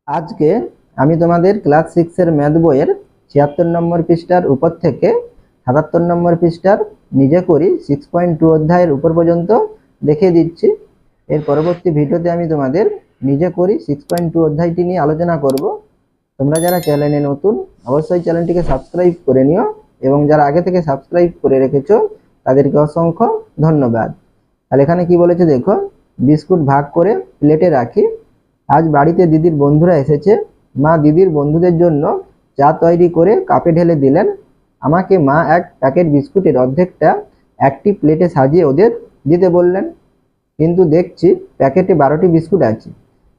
আজকে আমি তোমাদের ক্লাস 6 এর ম্যাথ বইয়ের ৭৬ নম্বর পৃষ্ঠার উপর থেকে ৭৭ নম্বর পৃষ্ঠার নিজে করি 6.2 অধ্যায়ের উপর পর্যন্ত দেখিয়ে দিচ্ছি। এর পরবর্তী ভিডিওতে আমি তোমাদের নিজে করি 6.2 অধ্যায়টি নিয়ে আলোচনা করব। তোমরা যারা চ্যানেলে নতুন অবশ্যই চ্যানেলটিকে সাবস্ক্রাইব করে নিও এবং যারা আগে থেকে সাবস্ক্রাইব করে রেখেছো তাদেরকে অসংখ্য ধন্যবাদ। তাহলে এখানে কি বলেছে দেখো, বিস্কুট ভাগ করে প্লেটে রাখি। আজ বাড়িতে দিদির বন্ধুরা এসেছে। মা দিদির বন্ধুদের জন্য চা তৈরি করে কাপে ঢেলে দিলেন। আমাকে মা এক প্যাকেট বিস্কুটের অর্ধেকটা একটি প্লেটে সাজিয়ে ওদের দিতে বললেন। কিন্তু দেখছি প্যাকেটে 12টি বিস্কুট আছে।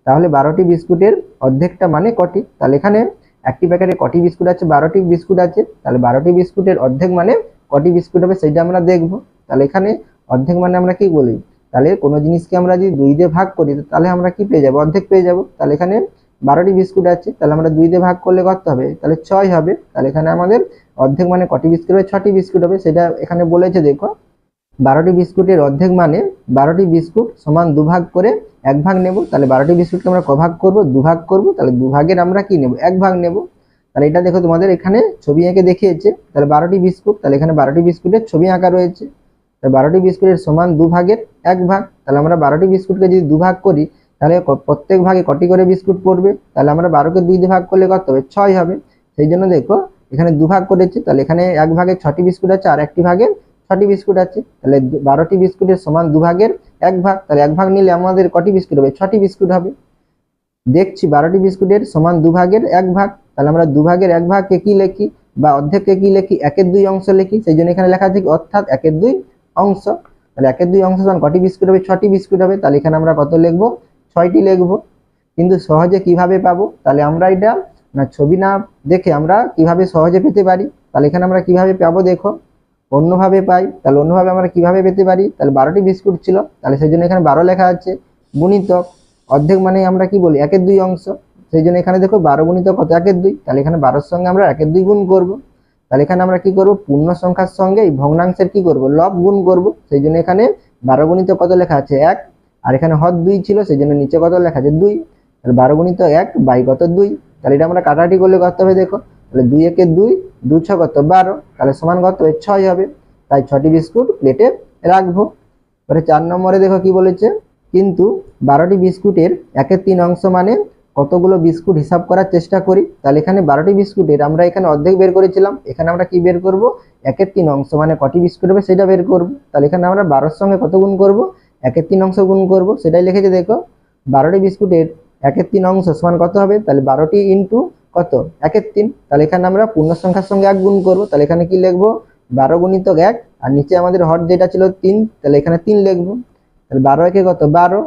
তাহলে 12টি বিস্কুটের অর্ধেকটা মানে কটি? তাহলে এখানে একটি প্যাকেটে কটি বিস্কুট আছে? 12টি বিস্কুট আছে। তাহলে 12টি বিস্কুটের অর্ধেক মানে কটি বিস্কুট হবে সেটা আমরা দেখব। তাহলে এখানে অর্ধেক মানে আমরা কি বলি? তাহলে কোনো জিনিসকে আমরা যদি 2 দিয়ে ভাগ করি তাহলে আমরা কি পেয়ে যাব? অর্ধেক পেয়ে যাব। তাহলে এখানে 12টি বিস্কুট আছে, তাহলে আমরা 2 দিয়ে ভাগ করলে কত হবে? তাহলে 6 হবে। তাহলে এখানে আমাদের অর্ধেক মানে কটি বিস্কুট হবে? 6টি বিস্কুট হবে। সেটা এখানে বলেছে দেখো, 12টি বিস্কুটের অর্ধেক মানে 12টি বিস্কুট সমান 2 ভাগ করে 1 ভাগ নেব। তাহলে 12টি বিস্কুটকে আমরা কভাগ করব? 2 ভাগ করব। তাহলে 2 ভাগের আমরা কি নেব? 1 ভাগ নেব। তাহলে এটা দেখো তোমাদের এখানে ছবি এঁকে দেখিয়েছে। তাহলে 12টি বিস্কুট, তাহলে এখানে 12টি বিস্কুটের ছবি আঁকা রয়েছে। তাহলে 12টি বিস্কুটের সমান 2 ভাগের 1 ভাগ। তাহলে আমরা 12টি বিস্কুটকে যদি 2 ভাগ করি তাহলে প্রত্যেক ভাগে কটি করে বিস্কুট পড়বে? তাহলে আমরা 12কে 2 দিয়ে ভাগ করলে কত হবে? 6 হবে। সেই জন্য দেখো এখানে 2 ভাগ করেছে। তাহলে এখানে 1 ভাগে 6টি বিস্কুট আছে আর একটি ভাগে 6টি বিস্কুট আছে। তাহলে 12টি বিস্কুটের সমান 2 ভাগের 1 ভাগ। তাহলে 1 ভাগ নিলে আমাদের কটি বিস্কুট হবে? 6টি বিস্কুট হবে। দেখছি 12টি বিস্কুটের সমান 2 ভাগের 1 ভাগ। তাহলে আমরা 2 ভাগের 1 ভাগকে কি লিখি বা অর্ধেককে কি লিখি? 1/2 অংশ লিখি। সেই জন্য এখানে লেখা আছে অর্থাৎ 1/2 অংশ। তাহলে 1/2 অংশ সমান কটি বিস্কুট হবে? 6টি বিস্কুট হবে। তাহলে এখানে আমরা কত লিখব? 6টি লিখব। কিন্তু সহজে কিভাবে পাবো? তাহলে আমরা এটা ছবি না দেখে আমরা কিভাবে সহজে পেতে পারি? তাহলে এখানে আমরা কিভাবে পাবো দেখো, অন্যভাবে পাই। তাহলে অন্যভাবে আমরা কিভাবে পেতে পারি? তাহলে 12টি বিস্কুট ছিল, তাহলে সেই জন্য এখানে 12 লেখা আছে, গুণিতক অর্ধেক মানে আমরা কি বলি? 1/2 অংশ। সেই জন্য এখানে দেখো 12 গুণিতক কত? 1/2। তাহলে এখানে 12-র সঙ্গে আমরা 1/2 গুণ করব। তাহলে এখানে আমরা কি করব? পূর্ণ সংখ্যার সঙ্গে এই ভগ্নাংশের কি করব? লব গুণ করব। সেই জন্য এখানে 12 গুণিতক কত লেখা আছে? 1। আর এখানে হর 2 ছিল, সেই জন্য নিচে কত লেখা আছে? 2। তাহলে 12 গুণিতক 1 বাই কত? 2। তাহলে এটা আমরা কাটাকাটি করলে কত হবে দেখো? তাহলে 2 একে 2, 2 6 কত? 12। তাহলে সমান কত হবে? 6 হবে। তাই 6টি বিস্কুট প্লেটে রাখবো। এবারে 4 নম্বরে দেখো কি বলেছে, কিন্তু 12টি বিস্কুটের 1/3 অংশ মানে কতগুলো বিস্কুট হিসাব করার চেষ্টা করি। তাহলে এখানে 12টি বিস্কুটের আমরা এখানে অর্ধেক বের করেছিলাম, এখানে আমরা কি বের করব? 1/3 অংশ মানে কটি বিস্কুট হবে সেটা বের করব। তাহলে এখানে আমরা 12-র সঙ্গে কত গুণ করব? 1/3 অংশ গুণ করব। সেটাই লিখেছে দেখো, 12টি বিস্কুটের 1/3 অংশ সমান কত হবে? তাহলে 12টি ইন্টু কত? 1/3। তাহলে এখানে আমরা পূর্ণ সংখ্যার সঙ্গে 1 গুণ করব। তাহলে এখানে কি লিখবো? 12 গুণিতক 1, আর নিচে আমাদের হর যেটা ছিল 3, তাহলে এখানে 3 লিখবো। তাহলে 12 একে কত? 12,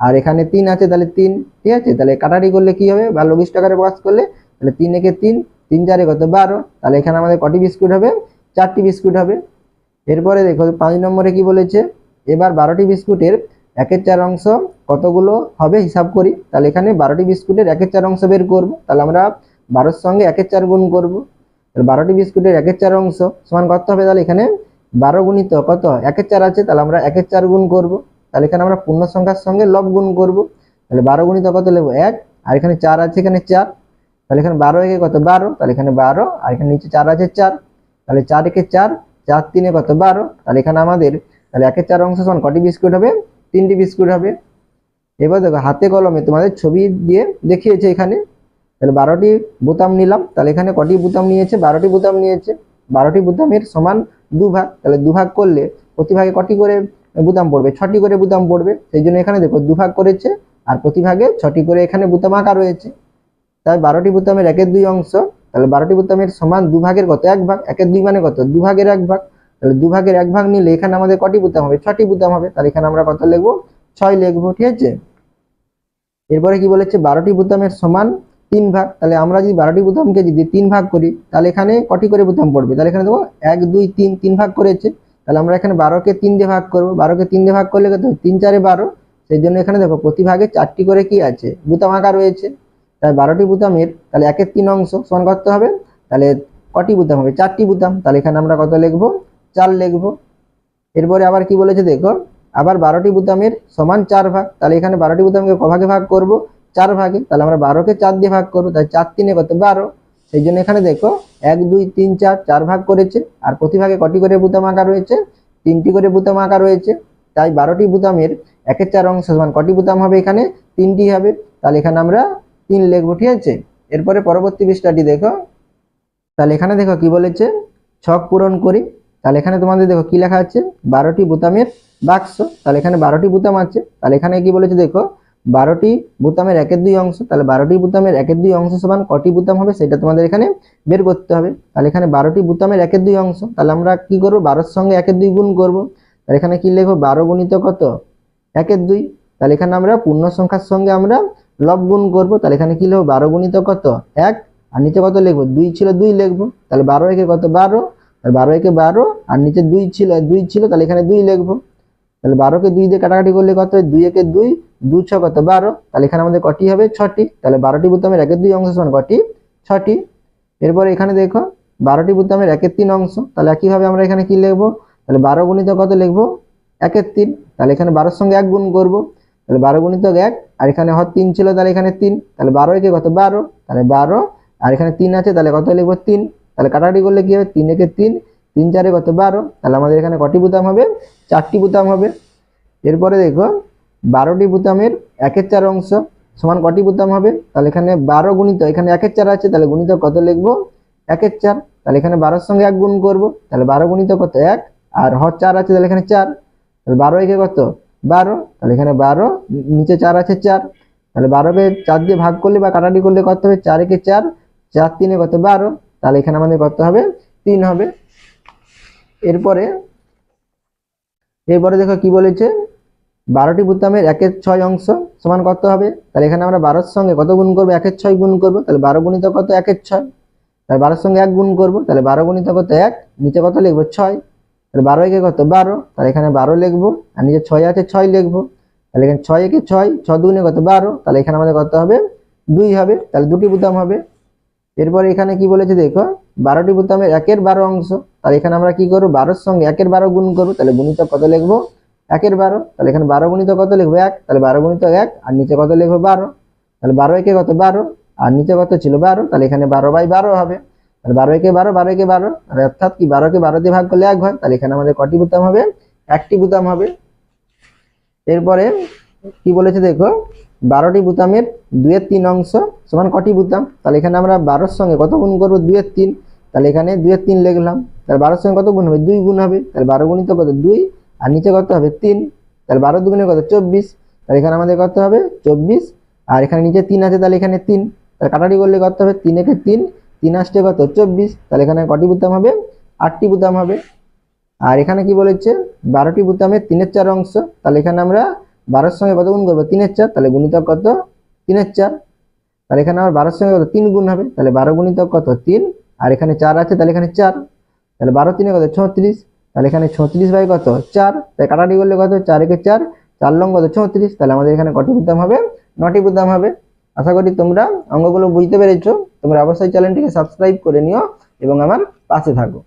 আর এখানে 3 আছে, তাহলে 3। ঠিক আছে, তাহলে কাটাকাটি করলে কি হবে বা লঘিষ্ঠ আকারে প্রকাশ করলে তাহলে 3 একে 3, 3 4 কত? 12। তাহলে এখানে আমাদের কটি বিস্কুট হবে? 4টি বিস্কুট হবে। এরপরে দেখো 5 নম্বরে কি বলেছে, এবার 12টি বিস্কুটের 1/4 অংশ কতগুলো হবে হিসাব করি। তাহলে এখানে 12টি বিস্কুটের 1/4 অংশ বের করব। তাহলে আমরা 12-র সঙ্গে 1/4 গুণ করব। 12টি বিস্কুটের 1/4 অংশ সমান কত হবে? তাহলে এখানে 12 গুণিত কত? 1/4 আছে, তাহলে আমরা 1/4 গুণ করব। তাহলে এখানে আমরা পূর্ণ সংখ্যার সঙ্গে লব গুণ করব। তাহলে 12 গুণিত কত লিখব? 1, আর এখানে 4 আছে, এখানে 4। তাহলে এখানে 12 একে কত? 12। তাহলে এখানে 12, আর এখানে নিচে 4 আছে, 4। তাহলে 4 একে 4, 4 3 কত? 12। তাহলে এখানে আমাদের তাহলে 1/4 অংশ সমান কটি বিস্কুট হবে? 3টি বিস্কুট হবে। এবার দেখো হাতে কলমে তোমাদের ছবি দিয়ে দেখিয়েছে এখানে। তাহলে 12টি বোতাম নিলাম। তাহলে এখানে কটি বোতাম নিয়েছে? 12টি বোতাম নিয়েছে। 12টি বোতামের সমান 2 ভাগ। তাহলে 2 ভাগ করলে প্রতি ভাগে কটি করে বোতাম পড়বে? 6টি করে বোতাম পড়বে। সেই জন্য এখানে দেখো 2 ভাগ করেছে, আর প্রতি ভাগে 6টি করে এখানে বোতাম আঁকা রয়েছে। তাই 12টি বোতামের 1/2 অংশ, তাহলে 12টি বোতামের সমান 2 ভাগের কত? 1 ভাগ। 1/2 মানে কত? 2 ভাগের 1 ভাগ। তাহলে 2 ভাগের 1 ভাগ নিলে এখানে আমাদের কটি বোতাম হবে? 6টি বোতাম হবে। তাহলে এখানে আমরা কত লিখবো? 6 লিখবো। ঠিক আছে, এরপরে কি বলেছে? 12টি বোতামের সমান 3 ভাগ। তাহলে আমরা যদি 12টি বোতামকে যদি 3 ভাগ করি তাহলে এখানে কটি করে বোতাম পড়বে? তাহলে এখানে দেখো 1 2 3, 3 ভাগ করেছে। তাহলে আমরা এখানে 12কে 3 দিয়ে ভাগ করব। 12কে 3 দিয়ে ভাগ করলে কত? 3 4 12। সেই জন্য এখানে দেখো প্রতি ভাগে 4টি করে কি আছে? বোতাম আঁকা রয়েছে। তাই 12টি বোতামের তাহলে 1/3 অংশ সমান কত হবে? তাহলে কটি বোতাম হবে? 4টি বোতাম। তাহলে এখানে আমরা কত লিখবো? 4 লিখবো। এরপরে আবার কি বলেছে দেখো, আবার 12টি বোতামের সমান 4 ভাগ। তাহলে এখানে 12টি বোতামকে ক ভাগে ভাগ করব? 4 ভাগে, তাহলে আমরা 12কে 4 দিয়ে ভাগ করবো, তাই 4 3 কত 12। সেই জন্য এখানে দেখো 1 2 3 4 4 ভাগ করেছে, আর প্রতি ভাগে কটি করে বোতাম আঁকা রয়েছে, 3টি করে বোতাম আঁকা রয়েছে। তাই 12টি বোতামের 1/4 অংশ সমান কটি বোতাম হবে, এখানে 3টি হবে। তাহলে এখানে আমরা 3 লিখবো, ঠিক আছে। এরপরে পরবর্তী পৃষ্ঠাটি দেখো। তাহলে এখানে দেখো কি বলেছে, ছক পূরণ করি। তাহলে এখানে তোমাদের দেখো কি লেখা আছে, 12টি বোতামের বাক্স। তাহলে এখানে 12টি বোতাম আছে। তাহলে এখানে কি বলেছে দেখো, 12টি বোতামের 1/2 অংশ। তাহলে 12টি বোতামের 1/2 অংশ সমান কটি বোতাম হবে, সেটা তোমাদের এখানে বের করতে হবে। তাহলে এখানে 12টি বোতামের 1/2 অংশ, তাহলে আমরা কি করব, 12এর সঙ্গে 1/2 গুণ করব। তাহলে এখানে কি লিখবো, 12 গুণিত কত 1/2। তাহলে এখানে আমরা পূর্ণ সংখ্যার সঙ্গে আমরা লব গুণ করব। তাহলে এখানে কি লিখবো, 12 গুণিত কত 1, আর নিচে কত লিখবো, 2 ছিল 2 লিখবো। তাহলে 12 একে কত 12, আর 12 একে 12, আর নিচে 2 ছিল, তাহলে এখানে 2 লিখবো। তাহলে 12কে 2 দিয়ে কাটাকাটি করলে কত হয়, 2 একে 2, 2 6 কত 12। তাহলে এখানে আমাদের কটি হবে, 6টি। তাহলে 12টি বোতামের 1/2 অংশ সমান কটি, 6টি। এরপরে এখানে দেখো 12টি বোতামের 1/3 অংশ। তাহলে একইভাবে আমরা এখানে কি লিখবো, তাহলে 12 গুণিত কত লিখবো, 1/3। তাহলে এখানে 12এর সঙ্গে 1 গুণ করব। তাহলে 12 গুণিত 1, আর এখানে 3 ছিল, তাহলে এখানে 3। তাহলে 12 একে কত 12, তাহলে 12, আর এখানে 3 আছে, তাহলে কত লিখবো 3। তাহলে কাটাকাটি করলে কি হবে, 3 একে 3, 3 4 কত 12। তাহলে আমাদের এখানে কটি বোতাম হবে, 4টি বোতাম হবে। এরপরে দেখো 12টি বোতামের 1/4 অংশ সমান কটি বোতাম হবে। তাহলে এখানে 12 গুণিত, এখানে 1/4 আছে, তাহলে গুণিত কত লিখবো, 1/4। তাহলে এখানে 12এর সঙ্গে 1 গুণ করব। তাহলে 12 গুণিত কত 1, আর 4 আছে, তাহলে এখানে 4। তাহলে 12 একে কত 12, তাহলে এখানে 12, নিচে 4 আছে 4। তাহলে 12কে 4 দিয়ে ভাগ করলে বা কাটাকাটি করলে কত হবে, 4 একে 4, 4 3 কত 12। তাহলে এখানে আমাদের কত হবে, 3 হবে। এরপরে দেখো কি বলেছে, 12টি বোতামের 1/6 অংশ সমান কত হবে। তাহলে এখানে আমরা 12এর সঙ্গে কত গুণ করবো, 1/6 গুণ করবো। তাহলে 12 গুণিত কত 1/6, তাহলে 12এর সঙ্গে 1 গুণ করবো। তাহলে 12 গুণিত কত 1, নিচে কত লিখবো 6। তাহলে 12 একে কত 12, তাহলে এখানে 12 লিখবো, আর নিচে 6 আছে 6 লিখবো। তাহলে এখানে 6 একে 6, 6 দুগুণে কত 12। তাহলে এখানে আমাদের কত হবে, 2 হবে। তাহলে 2টি বোতাম হবে। এরপর এখানে কি বলেছে দেখো, 12টি বোতামের 1/12 অংশ। তাহলে এখানে আমরা কি করবো, 12এর সঙ্গে 1/12 গুণ করবো। তাহলে গুণিত কত লিখবো, 1/12। তাহলে এখানে 12 গুণিত কত লিখবো 1, তাহলে 12 গুণিত 1, আর নিচে কত লিখবো 12। তাহলে 12 একে কত 12, আর নিচে কত ছিল 12। তাহলে এখানে 12/12 হবে। তাহলে 12 একে 12, 12 একে 12, আর অর্থাৎ কি 12কে 12 দিয়ে ভাগ করলে 1 হয়। তাহলে এখানে আমাদের কটি বোতাম হবে, 1টি বোতাম হবে। এরপরে কি বলেছে দেখো, 12টি বোতামের 2/3 অংশ সমান কটি বোতাম। তাহলে এখানে আমরা 12এর সঙ্গে কত গুণ করবো, 2/3। তাহলে এখানে 2/3 লিখলাম। তাহলে 12এর সঙ্গে কত গুণ হবে, 2 গুণ হবে। তাহলে 12 গুণিত কত 2, আর নিচে কত হবে 3। তাহলে 12 দুগুণে কত 24। তাহলে এখানে আমাদের কত হবে 24, আর এখানে নিচে 3 আছে, তাহলে এখানে 3। তাহলে কাটাকাটি করলে কত হবে, 3 একে 3, 3 আসছে কত 24। তাহলে এখানে কটি বোতাম হবে, 8টি বোতাম হবে। আর এখানে কি বলেছে, 12টি বোতামের 3/4 অংশ। তাহলে এখানে আমরা 12এর সঙ্গে কত গুণ করবো, 3/4। তাহলে গুণিতক কত 3/4। তাহলে এখানে আমার 12এর সঙ্গে কত 3 গুণ হবে। তাহলে 12 গুণিতক কত 3, আর এখানে 4 আছে, তাহলে এখানে 4। তাহলে 12 3 কত 36। তাহলে এখানে 36 কত 4। তাই কাটাকাটি করলে কত, 4 একে 4, 4 লং কত 36। তাহলে আমাদের এখানে কটি বোতাম হবে, 9টি বোতাম হবে। আশা করি তোমরা অঙ্কগুলো বুঝতে পেরেছো। তোমরা অবশ্যই চ্যানেলটিকে সাবস্ক্রাইব করে নিও এবং আমার পাশে থাকো।